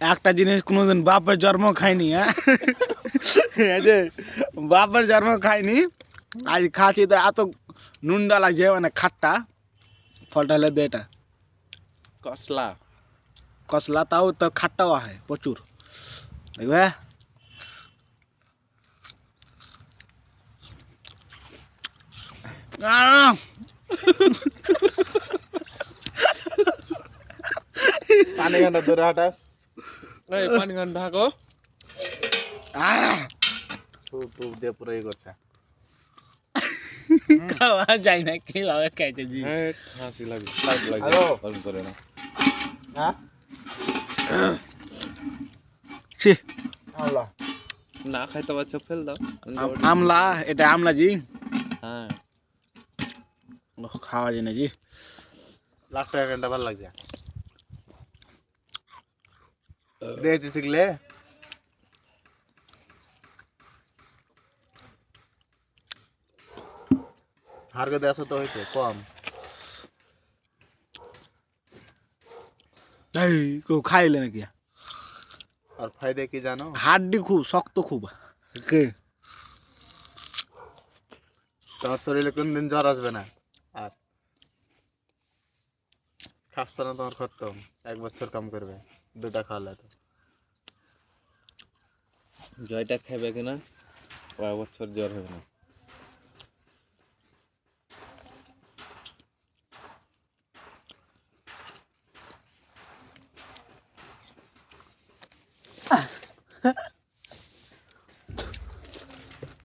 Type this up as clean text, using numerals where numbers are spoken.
একটা জিনিস কোনোদিন বাপের জন্ম খাইনি, হ্যাঁ এই যে বাপের জন্ম খাইনি, আজ খাচ্ছি তো এত নুনডা লাগছে, মানে খাট্টা। ফলটা হলে দে এটা কসলা কসলা, তাও তো খাট্টাও হয় প্রচুর, দেখবে। পানি গান্ডা ধরে হাঁটা, এই পানি গান্ডা হাঁকো, টুপ দিয়ে পুরো ই করছে। খাওয়া যায় না, কিভাবে খাইতে জি। হাসি লাগে, খারাপ লাগে, অল্প করে না। হ্যাঁ ছি, না খাইতে পারছো ফেল দাও। আমলা, এটা আমলা জি, হ্যাঁ খাওয়া যায় না জি। লাস্ট সেকেন্ডটা ভালো লাগছে, দেখছি শিখলে। হারকে দেশো তো হয়েছে কম। এই কেউ খাইলে নাকি? আর ফায়দা কি জানো? হাড্ডি খুব শক্ত, খুব কে তোমার শরীরে কোনদিন জ্বর আসবে না। আর খাস্তা না তোমার খতম, 1 বছর কাম করবে 2টা খাওয়ালে। তো জয়টা খাইবে কিনা 1 বছর জ্বর হবে না।